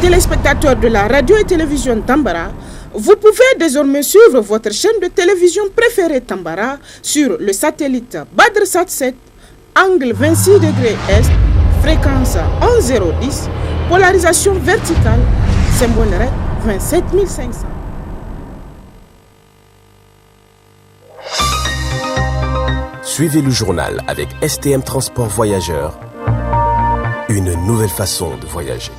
Téléspectateurs de la radio et télévision Tambara, vous pouvez désormais suivre votre chaîne de télévision préférée Tambara sur le satellite BadrSat 7, angle 26 degrés Est, fréquence 11010, polarisation verticale, symbole REC 27500. Suivez le journal avec STM Transport Voyageurs, une nouvelle façon de voyager.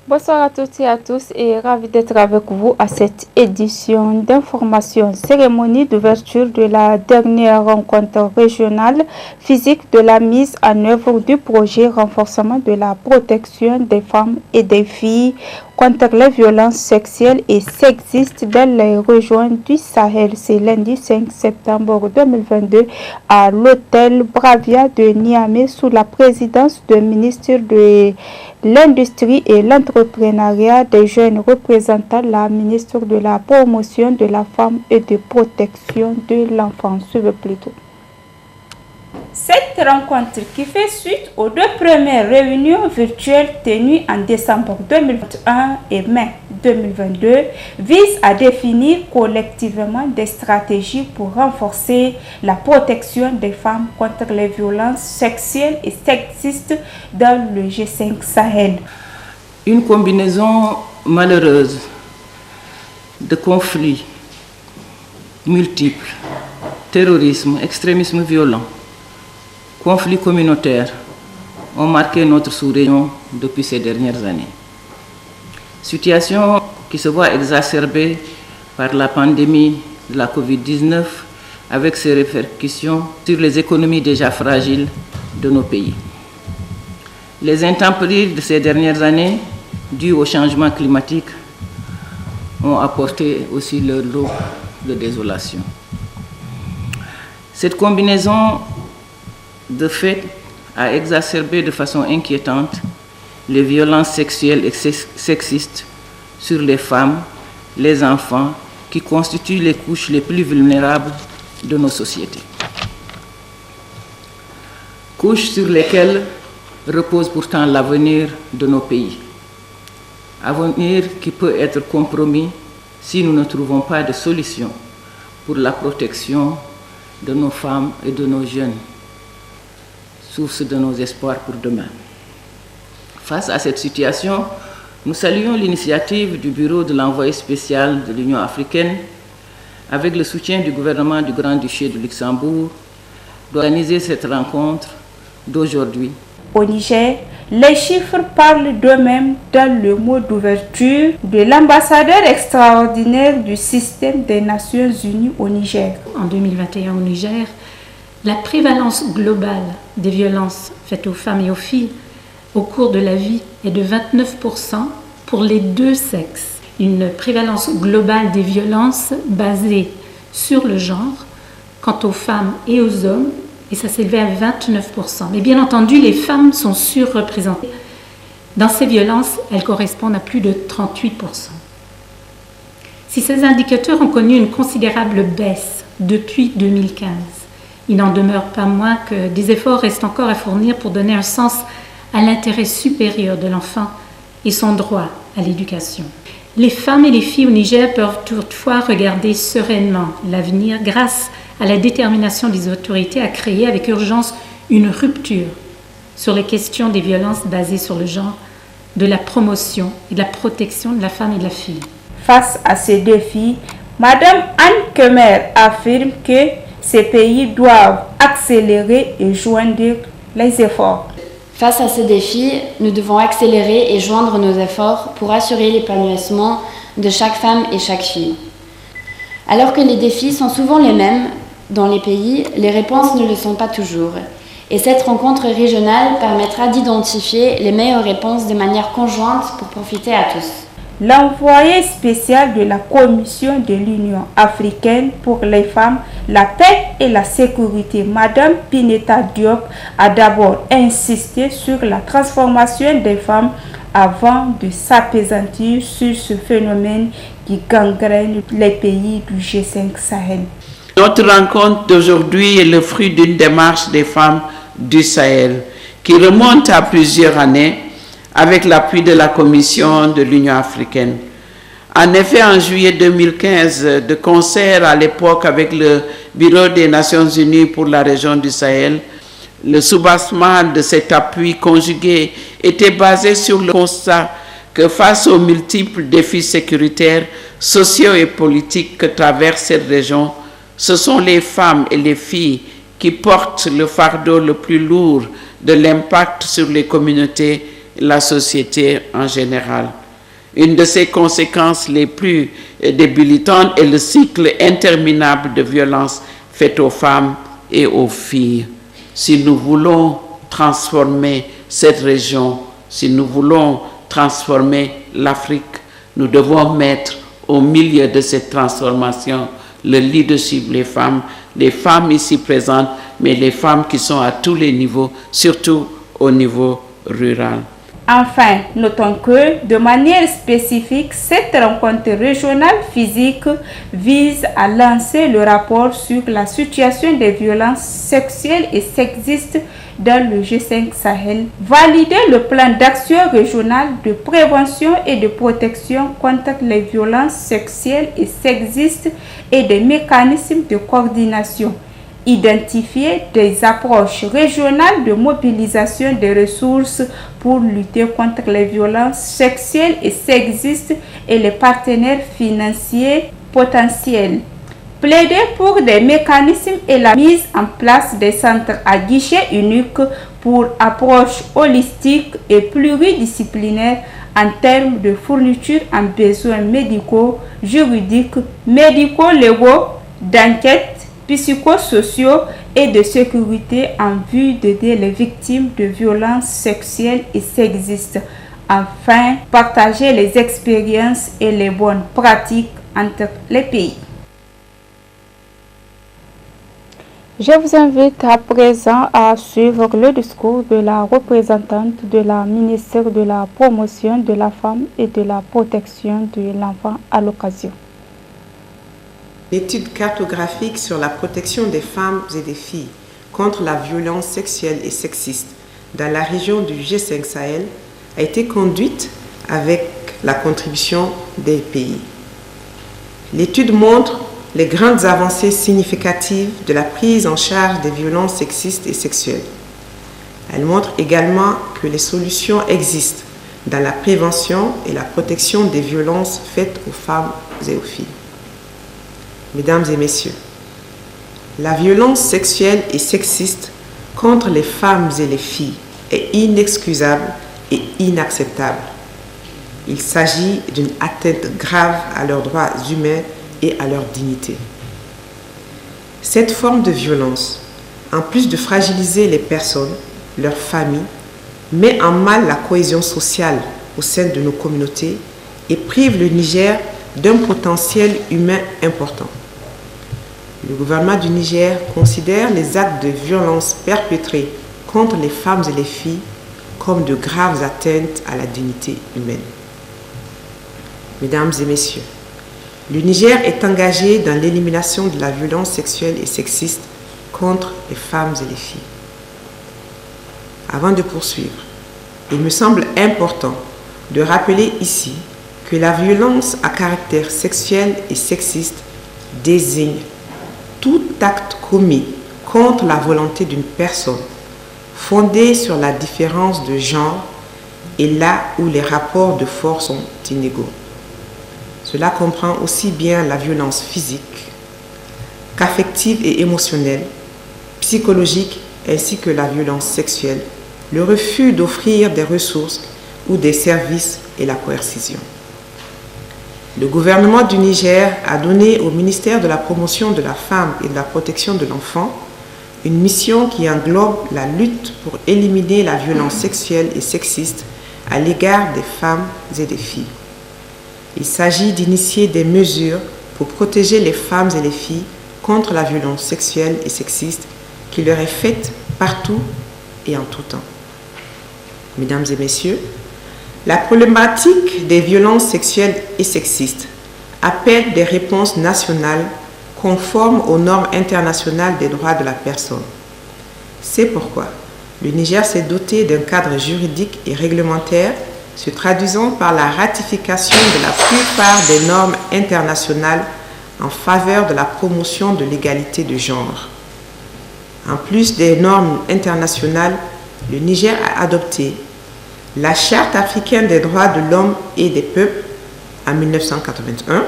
Bonsoir à toutes et à tous et ravi d'être avec vous à cette édition d'information. Cérémonie d'ouverture de la dernière rencontre régionale physique de la mise en œuvre du projet renforcement de la protection des femmes et des filles contre les violences sexuelles et sexistes dans les régions du Sahel. C'est lundi 5 septembre 2022 à l'hôtel Bravia de Niamey sous la présidence du ministre de l'Industrie et l'Entrepreneuriat, des jeunes représentants, la ministre de la Promotion de la Femme et de Protection de l'Enfant. Suivez plutôt. Cette rencontre, qui fait suite aux deux premières réunions virtuelles tenues en décembre 2021 et mai 2022, vise à définir collectivement des stratégies pour renforcer la protection des femmes contre les violences sexuelles et sexistes dans le G5 Sahel. Une combinaison malheureuse de conflits multiples, terrorisme, extrémisme violent, conflits communautaires ont marqué notre sous-région depuis ces dernières années. Situation qui se voit exacerbée par la pandémie de la Covid-19 avec ses répercussions sur les économies déjà fragiles de nos pays. Les intempéries de ces dernières années, dues au changement climatique, ont apporté aussi leur lot de désolation. Cette combinaison de fait a exacerbé de façon inquiétante les violences sexuelles et sexistes sur les femmes, les enfants, qui constituent les couches les plus vulnérables de nos sociétés. Couches sur lesquelles repose pourtant l'avenir de nos pays. Avenir qui peut être compromis si nous ne trouvons pas de solution pour la protection de nos femmes et de nos jeunes, source de nos espoirs pour demain. Face à cette situation, nous saluons l'initiative du bureau de l'envoyé spécial de l'Union africaine, avec le soutien du gouvernement du Grand-Duché de Luxembourg, d'organiser cette rencontre d'aujourd'hui. Au Niger, les chiffres parlent d'eux-mêmes dans le mot d'ouverture de l'ambassadeur extraordinaire du système des Nations Unies au Niger. En 2021 au Niger, la prévalence globale des violences faites aux femmes et aux filles au cours de la vie est de 29% pour les deux sexes. Une prévalence globale des violences basée sur le genre, quant aux femmes et aux hommes, et ça s'élevait à 29%. Mais bien entendu, les femmes sont surreprésentées. Dans ces violences, elles correspondent à plus de 38%. Si ces indicateurs ont connu une considérable baisse depuis 2015, il n'en demeure pas moins que des efforts restent encore à fournir pour donner un sens à l'intérêt supérieur de l'enfant et son droit à l'éducation. Les femmes et les filles au Niger peuvent toutefois regarder sereinement l'avenir grâce à la détermination des autorités à créer avec urgence une rupture sur les questions des violences basées sur le genre, de la promotion et de la protection de la femme et de la fille. Face à ces défis, Madame Anne Kemer affirme que ces pays doivent accélérer et joindre les efforts. Face à ces défis, nous devons accélérer et joindre nos efforts pour assurer l'épanouissement de chaque femme et chaque fille. Alors que les défis sont souvent les mêmes dans les pays, les réponses ne le sont pas toujours. Et cette rencontre régionale permettra d'identifier les meilleures réponses de manière conjointe pour profiter à tous. L'envoyé spécial de la Commission de l'Union africaine pour les femmes, la paix et la sécurité, Madame Pineta Diop, a d'abord insisté sur la transformation des femmes avant de s'appesantir sur ce phénomène qui gangrène les pays du G5 Sahel. Notre rencontre d'aujourd'hui est le fruit d'une démarche des femmes du Sahel qui remonte à plusieurs années avec l'appui de la Commission de l'Union africaine. En effet, en juillet 2015, de concert à l'époque avec le Bureau des Nations Unies pour la région du Sahel, le soubassement de cet appui conjugué était basé sur le constat que face aux multiples défis sécuritaires, sociaux et politiques que traverse cette région, ce sont les femmes et les filles qui portent le fardeau le plus lourd de l'impact sur les communautés et la société en général. Une de ces conséquences les plus débilitantes est le cycle interminable de violences faites aux femmes et aux filles. Si nous voulons transformer cette région, si nous voulons transformer l'Afrique, nous devons mettre au milieu de cette transformation le leadership, les femmes ici présentes, mais les femmes qui sont à tous les niveaux, surtout au niveau rural. Enfin, notons que, de manière spécifique, cette rencontre régionale physique vise à lancer le rapport sur la situation des violences sexuelles et sexistes dans le G5 Sahel, valider le plan d'action régional de prévention et de protection contre les violences sexuelles et sexistes et des mécanismes de coordination, identifier des approches régionales de mobilisation des ressources pour lutter contre les violences sexuelles et sexistes et les partenaires financiers potentiels. Plaider pour des mécanismes et la mise en place des centres à guichet unique pour approche holistique et pluridisciplinaire en termes de fourniture en besoins médicaux, juridiques, médico-légaux, d'enquête, psychosociaux et de sécurité en vue d'aider les victimes de violences sexuelles et sexistes. Enfin, partager les expériences et les bonnes pratiques entre les pays. Je vous invite à présent à suivre le discours de la représentante de la ministre de la Promotion de la Femme et de la Protection de l'Enfant à l'occasion. L'étude cartographique sur la protection des femmes et des filles contre la violence sexuelle et sexiste dans la région du G5 Sahel a été conduite avec la contribution des pays. L'étude montre les grandes avancées significatives de la prise en charge des violences sexistes et sexuelles. Elle montre également que les solutions existent dans la prévention et la protection des violences faites aux femmes et aux filles. Mesdames et messieurs, la violence sexuelle et sexiste contre les femmes et les filles est inexcusable et inacceptable. Il s'agit d'une atteinte grave à leurs droits humains et à leur dignité. Cette forme de violence, en plus de fragiliser les personnes, leurs familles, met en mal la cohésion sociale au sein de nos communautés et prive le Niger d'un potentiel humain important. Le gouvernement du Niger considère les actes de violence perpétrés contre les femmes et les filles comme de graves atteintes à la dignité humaine. Mesdames et messieurs, le Niger est engagé dans l'élimination de la violence sexuelle et sexiste contre les femmes et les filles. Avant de poursuivre, il me semble important de rappeler ici que la violence à caractère sexuel et sexiste désigne tout acte commis contre la volonté d'une personne, fondé sur la différence de genre et là où les rapports de force sont inégaux. Cela comprend aussi bien la violence physique qu'affective et émotionnelle, psychologique ainsi que la violence sexuelle, le refus d'offrir des ressources ou des services et la coercition. Le gouvernement du Niger a donné au ministère de la Promotion de la Femme et de la Protection de l'Enfant une mission qui englobe la lutte pour éliminer la violence sexuelle et sexiste à l'égard des femmes et des filles. Il s'agit d'initier des mesures pour protéger les femmes et les filles contre la violence sexuelle et sexiste qui leur est faite partout et en tout temps. Mesdames et messieurs, la problématique des violences sexuelles et sexistes appelle des réponses nationales conformes aux normes internationales des droits de la personne. C'est pourquoi le Niger s'est doté d'un cadre juridique et réglementaire se traduisant par la ratification de la plupart des normes internationales en faveur de la promotion de l'égalité de genre. En plus des normes internationales, le Niger a adopté la Charte africaine des droits de l'homme et des peuples en 1981,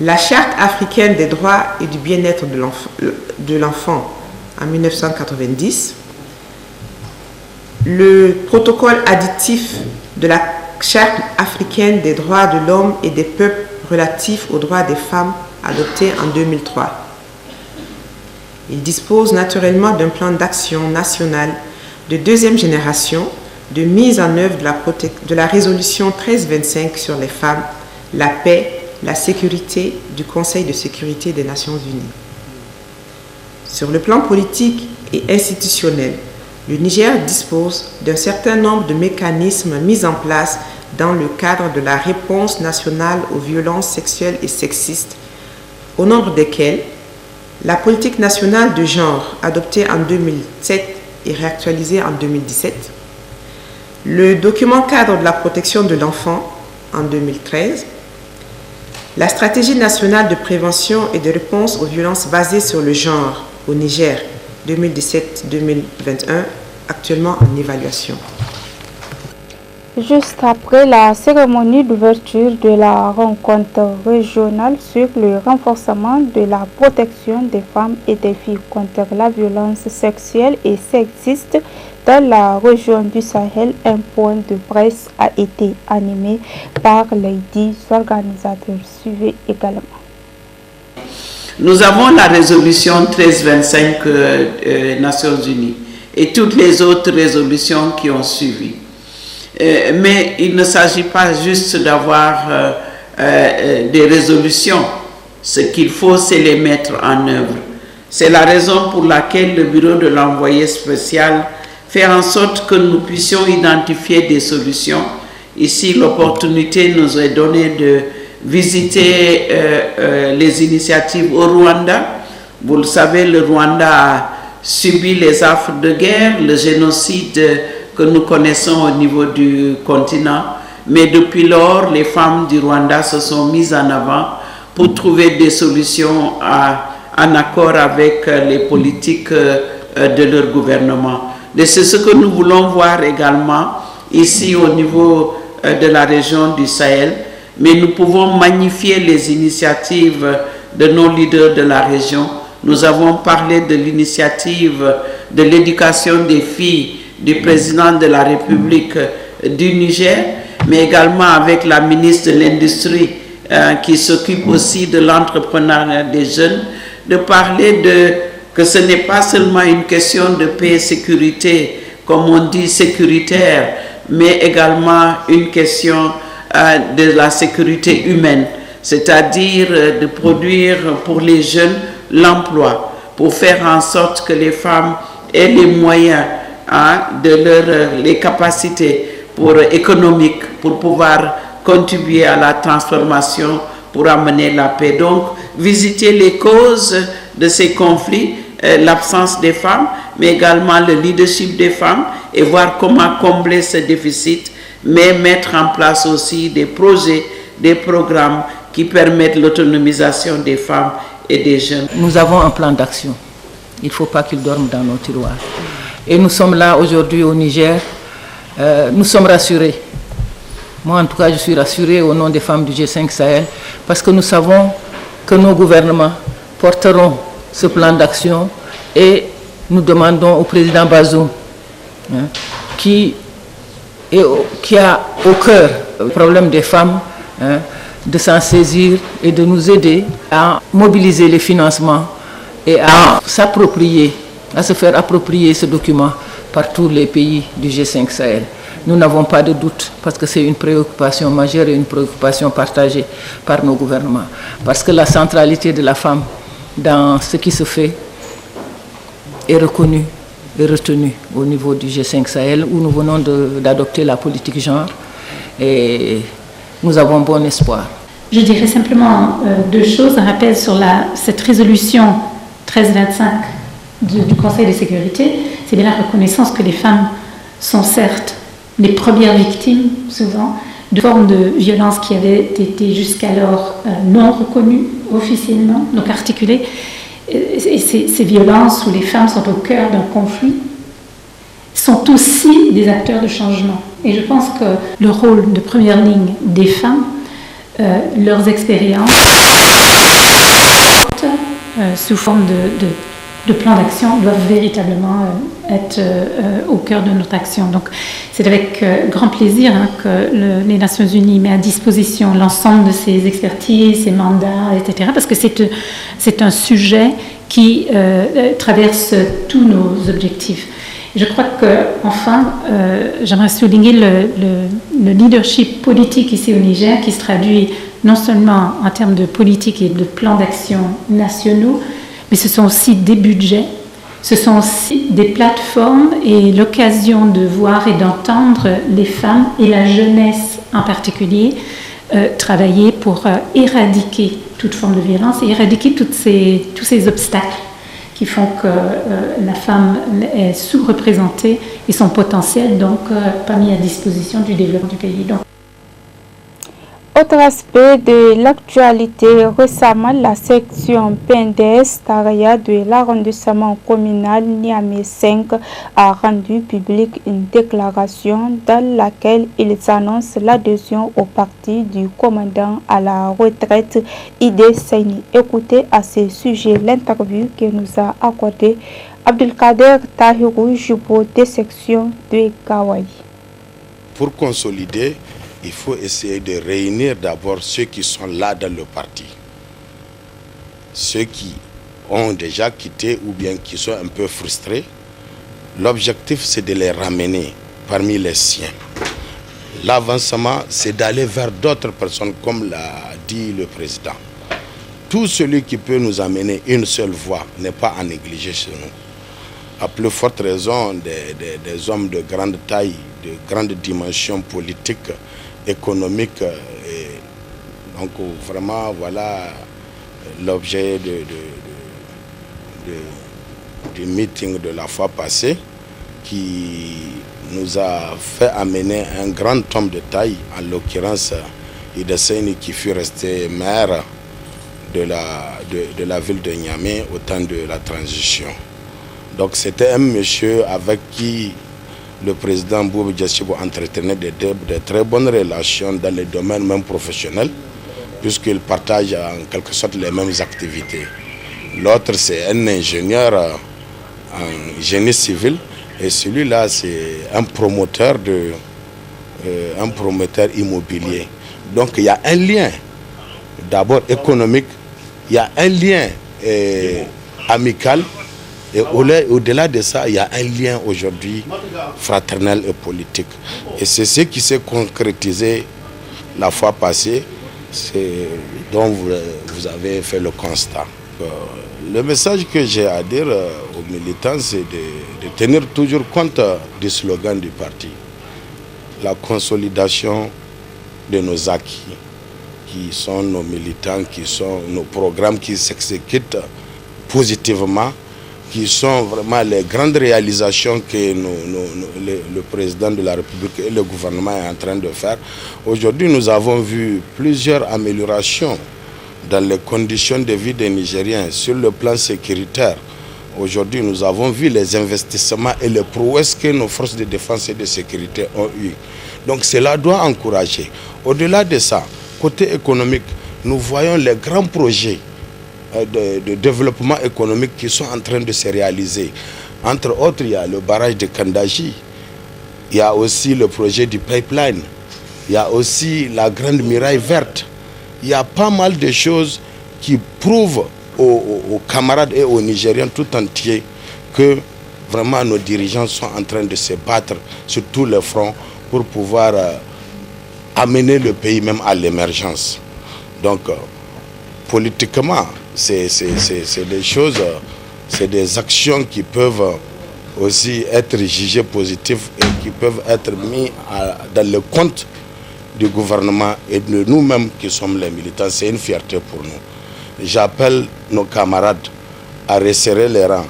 la Charte africaine des droits et du bien-être de l'enfant en 1990, le protocole additif de la Charte africaine des droits de l'homme et des peuples relatif aux droits des femmes adopté en 2003. Il dispose naturellement d'un plan d'action national de deuxième génération de mise en œuvre de la résolution 1325 sur les femmes, la paix, la sécurité du Conseil de sécurité des Nations Unies. Sur le plan politique et institutionnel, le Niger dispose d'un certain nombre de mécanismes mis en place dans le cadre de la réponse nationale aux violences sexuelles et sexistes, au nombre desquels la politique nationale de genre adoptée en 2007 et réactualisée en 2017, le document cadre de la protection de l'enfant en 2013, la stratégie nationale de prévention et de réponse aux violences basées sur le genre au Niger 2017-2021, actuellement en évaluation. Juste après la cérémonie d'ouverture de la rencontre régionale sur le renforcement de la protection des femmes et des filles contre la violence sexuelle et sexiste dans la région du Sahel, un point de presse a été animé par les 10 organisateurs. Suivez également. Nous avons la résolution 1325 Nations Unies et toutes les autres résolutions qui ont suivi. Mais il ne s'agit pas juste d'avoir des résolutions. Ce qu'il faut, c'est les mettre en œuvre. C'est la raison pour laquelle le bureau de l'envoyé spécial fait en sorte que nous puissions identifier des solutions. Ici, l'opportunité nous est donnée de visiter les initiatives au Rwanda. Vous le savez, le Rwanda a subi les affres de guerre, le génocide que nous connaissons au niveau du continent. Mais depuis lors, les femmes du Rwanda se sont mises en avant pour trouver des solutions en accord avec les politiques de leur gouvernement. Et c'est ce que nous voulons voir également ici au niveau de la région du Sahel. Mais nous pouvons magnifier les initiatives de nos leaders de la région. Nous avons parlé de l'initiative de l'éducation des filles du président de la République du Niger, mais également avec la ministre de l'Industrie qui s'occupe aussi de l'entrepreneuriat des jeunes, de parler que ce n'est pas seulement une question de paix et sécurité, comme on dit sécuritaire, mais également une question de la sécurité humaine, c'est-à-dire de produire pour les jeunes l'emploi, pour faire en sorte que les femmes aient les moyens, les capacités économiques pour pouvoir contribuer à la transformation, pour amener la paix. Donc, visiter les causes de ces conflits, l'absence des femmes, mais également le leadership des femmes et voir comment combler ce déficit, mais mettre en place aussi des projets, des programmes qui permettent l'autonomisation des femmes et des jeunes. Nous avons un plan d'action. Il ne faut pas qu'ils dorment dans nos tiroirs. Et nous sommes là aujourd'hui au Niger. Nous sommes rassurés. Moi, en tout cas, je suis rassurée au nom des femmes du G5 Sahel parce que nous savons que nos gouvernements porteront ce plan d'action et nous demandons au président Bazoum, qui a au cœur le problème des femmes, de s'en saisir et de nous aider à mobiliser les financements et à se faire approprier ce document par tous les pays du G5 Sahel. Nous n'avons pas de doute parce que c'est une préoccupation majeure et une préoccupation partagée par nos gouvernements. Parce que la centralité de la femme dans ce qui se fait est reconnue et retenue au niveau du G5 Sahel où nous venons d'adopter la politique genre et nous avons bon espoir. Je dirais simplement deux choses. Un rappel sur cette résolution 1325 du Conseil de sécurité. C'est bien la reconnaissance que les femmes sont certes les premières victimes, souvent, de formes de violence qui avaient été jusqu'alors non reconnues officiellement, donc articulées. Et ces violences où les femmes sont au cœur d'un conflit sont aussi des acteurs de changement. Et je pense que le rôle de première ligne des femmes, leurs expériences, sous forme de plan d'action, doivent véritablement être au cœur de notre action. Donc c'est avec grand plaisir que les Nations Unies met à disposition l'ensemble de ses expertises, ses mandats, etc. Parce que c'est un sujet qui traverse tous nos objectifs. Je crois qu'enfin, j'aimerais souligner le leadership politique ici au Niger qui se traduit non seulement en termes de politique et de plans d'action nationaux, mais ce sont aussi des budgets, ce sont aussi des plateformes et l'occasion de voir et d'entendre les femmes et la jeunesse en particulier travailler pour éradiquer toute forme de violence et éradiquer tous ces obstacles qui font que la femme est sous-représentée et son potentiel donc pas mis à disposition du développement du pays. Donc, autre aspect de l'actualité, récemment, la section PNDS Taria de l'arrondissement communal Niamey 5 a rendu publique une déclaration dans laquelle ils annoncent l'adhésion au parti du commandant à la retraite Idé Saini. Écoutez à ce sujet l'interview que nous a accordé Abdelkader Tahirou Jubo des sections de Gawaï. Pour consolider, il faut essayer de réunir d'abord ceux qui sont là dans le parti. Ceux qui ont déjà quitté ou bien qui sont un peu frustrés. L'objectif, c'est de les ramener parmi les siens. L'avancement, c'est d'aller vers d'autres personnes, comme l'a dit le président. Tout celui qui peut nous amener une seule voie n'est pas à négliger chez nous. À plus forte raison, des hommes de grande taille, de grande dimension politique, économique. Et donc vraiment, voilà l'objet du meeting de la fois passée qui nous a fait amener un grand homme de taille, en l'occurrence Idé Saini, qui fut resté maire de la ville de Niamey au temps de la transition. Donc c'était un monsieur avec qui le président Boubou Diassibo entretenait de très bonnes relations dans les domaines même professionnels, puisqu'il partage en quelque sorte les mêmes activités. L'autre, c'est un ingénieur en génie civil, et celui-là, c'est un promoteur immobilier. Donc il y a un lien, d'abord économique, il y a un lien amical, et au-delà de ça, il y a un lien aujourd'hui fraternel et politique. Et c'est ce qui s'est concrétisé la fois passée, dont vous avez fait le constat. Le message que j'ai à dire aux militants, c'est de tenir toujours compte du slogan du parti. La consolidation de nos acquis, qui sont nos militants, qui sont nos programmes qui s'exécutent positivement, qui sont vraiment les grandes réalisations que le président de la République et le gouvernement est en train de faire. Aujourd'hui, nous avons vu plusieurs améliorations dans les conditions de vie des Nigériens sur le plan sécuritaire. Aujourd'hui, nous avons vu les investissements et les prouesses que nos forces de défense et de sécurité ont eues. Donc cela doit encourager. Au-delà de ça, côté économique, nous voyons les grands projets de développement économique qui sont en train de se réaliser. Entre autres, il y a le barrage de Kandaji, il y a aussi le projet du pipeline, il y a aussi la grande muraille verte. Il y a pas mal de choses qui prouvent aux camarades et aux Nigériens tout entiers que vraiment nos dirigeants sont en train de se battre sur tous les fronts pour pouvoir amener le pays même à l'émergence. Donc, politiquement, c'est des choses, c'est des actions qui peuvent aussi être jugées positives et qui peuvent être mises dans le compte du gouvernement et de nous-mêmes qui sommes les militants. C'est une fierté pour nous. J'appelle nos camarades à resserrer les rangs,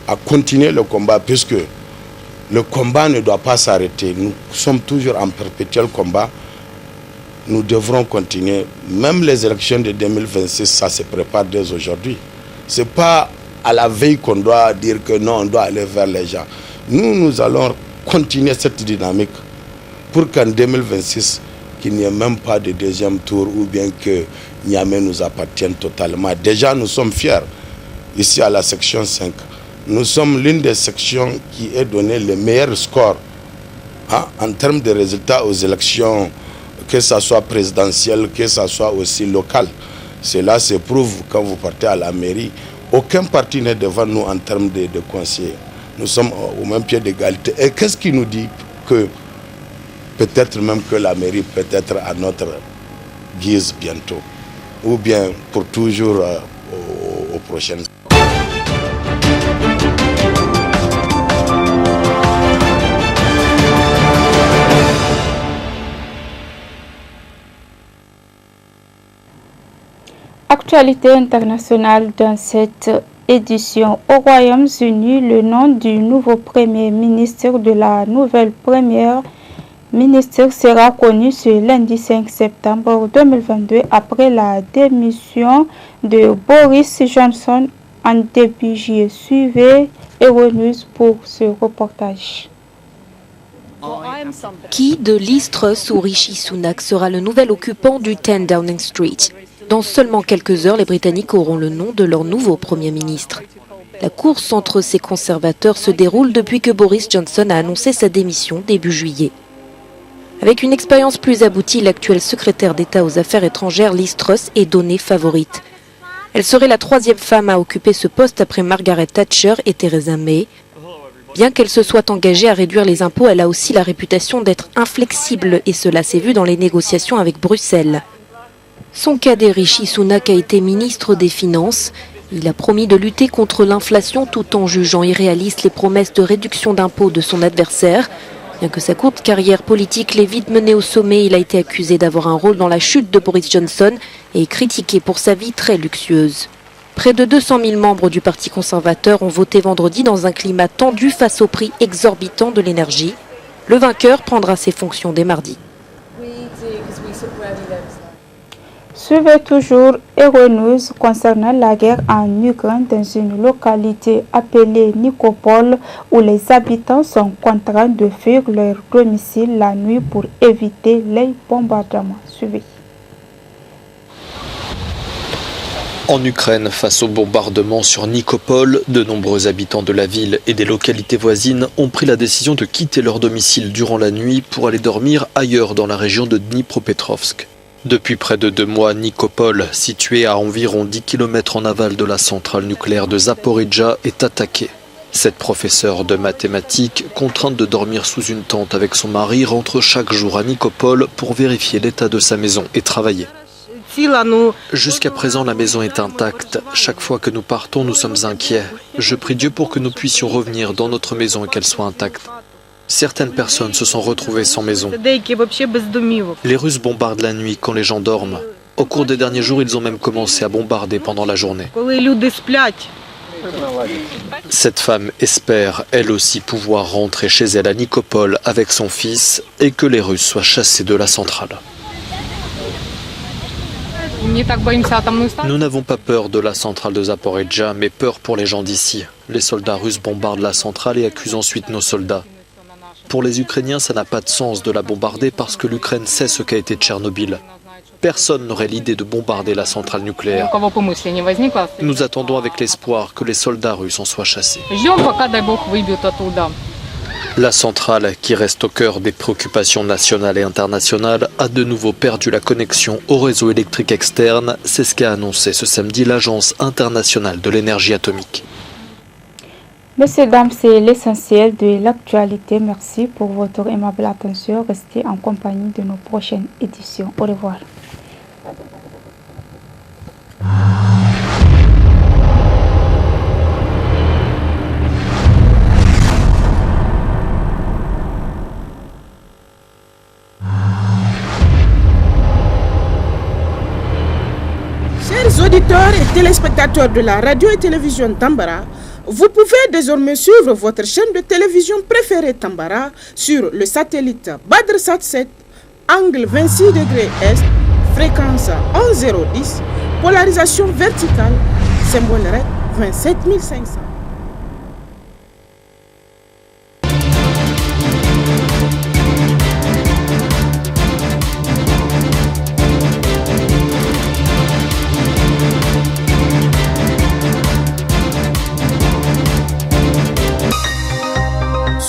à continuer le combat, puisque le combat ne doit pas s'arrêter. Nous sommes toujours en perpétuel combat. Nous devrons continuer. Même les élections de 2026, ça se prépare dès aujourd'hui. Ce n'est pas à la veille qu'on doit dire que non, on doit aller vers les gens. Nous allons continuer cette dynamique pour qu'en 2026, qu'il n'y ait même pas de deuxième tour ou bien que Niamey nous appartienne totalement. Déjà, nous sommes fiers, ici à la section 5. Nous sommes l'une des sections qui ait donné le meilleur score en termes de résultats aux élections, que ce soit présidentielle, que ce soit aussi local. Cela se prouve quand vous partez à la mairie. Aucun parti n'est devant nous en termes de conseillers. Nous sommes au même pied d'égalité. Et qu'est-ce qui nous dit que peut-être même que la mairie peut être à notre guise bientôt, ou bien pour toujours aux prochaines. Actualité internationale dans cette édition. Au Royaume-Uni, le nom du nouveau Premier ministre de la nouvelle Première ministre sera connu ce lundi 5 septembre 2022 après la démission de Boris Johnson en début juillet. Suivez Euronews pour ce reportage. Qui de Liz Truss ou Rishi Sunak sera le nouvel occupant du 10 Downing Street? Dans seulement quelques heures, les Britanniques auront le nom de leur nouveau Premier ministre. La course entre ces conservateurs se déroule depuis que Boris Johnson a annoncé sa démission début juillet. Avec une expérience plus aboutie, l'actuelle secrétaire d'État aux Affaires étrangères, Liz Truss, est donnée favorite. Elle serait la troisième femme à occuper ce poste après Margaret Thatcher et Theresa May. Bien qu'elle se soit engagée à réduire les impôts, elle a aussi la réputation d'être inflexible et cela s'est vu dans les négociations avec Bruxelles. Son cadet Rishi Sunak a été ministre des Finances. Il a promis de lutter contre l'inflation tout en jugeant irréalistes les promesses de réduction d'impôts de son adversaire. Bien que sa courte carrière politique l'ait vite mené au sommet, il a été accusé d'avoir un rôle dans la chute de Boris Johnson et critiqué pour sa vie très luxueuse. Près de 200 000 membres du Parti conservateur ont voté vendredi dans un climat tendu face au prix exorbitant de l'énergie. Le vainqueur prendra ses fonctions dès mardi. Suivez toujours Euronews concernant la guerre en Ukraine dans une localité appelée Nikopol où les habitants sont contraints de fuir leur domicile la nuit pour éviter les bombardements. Suivez. En Ukraine, face au bombardement sur Nikopol, de nombreux habitants de la ville et des localités voisines ont pris la décision de quitter leur domicile durant la nuit pour aller dormir ailleurs dans la région de Dnipropetrovsk. Depuis près de 2 mois, Nikopol, situé à environ 10 km en aval de la centrale nucléaire de Zaporijjia, est attaquée. Cette professeure de mathématiques, contrainte de dormir sous une tente avec son mari, rentre chaque jour à Nikopol pour vérifier l'état de sa maison et travailler. Jusqu'à présent, la maison est intacte. Chaque fois que nous partons, nous sommes inquiets. Je prie Dieu pour que nous puissions revenir dans notre maison et qu'elle soit intacte. Certaines personnes se sont retrouvées sans maison. Les Russes bombardent la nuit quand les gens dorment. Au cours des derniers jours, ils ont même commencé à bombarder pendant la journée. Cette femme espère, elle aussi, pouvoir rentrer chez elle à Nikopol avec son fils et que les Russes soient chassés de la centrale. Nous n'avons pas peur de la centrale de Zaporijjia, mais peur pour les gens d'ici. Les soldats russes bombardent la centrale et accusent ensuite nos soldats. Pour les Ukrainiens, ça n'a pas de sens de la bombarder parce que l'Ukraine sait ce qu'a été Tchernobyl. personne n'aurait l'idée de bombarder la centrale nucléaire. Nous attendons avec l'espoir que les soldats russes en soient chassés. La centrale, qui reste au cœur des préoccupations nationales et internationales, a de nouveau perdu la connexion au réseau électrique externe. C'est ce qu'a annoncé ce samedi l'Agence internationale de l'énergie atomique. Messieurs, dames, c'est l'essentiel de l'actualité. Merci pour votre aimable attention. Restez en compagnie de nos prochaines éditions. Au revoir. Chers auditeurs et téléspectateurs de la radio et télévision Tambara, vous pouvez désormais suivre votre chaîne de télévision préférée Tambara sur le satellite BadrSat 7, angle 26 degrés Est, fréquence 11010, polarisation verticale, symbole REC 27500.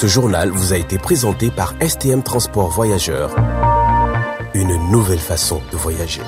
Ce journal vous a été présenté par STM Transport Voyageurs. Une nouvelle façon de voyager.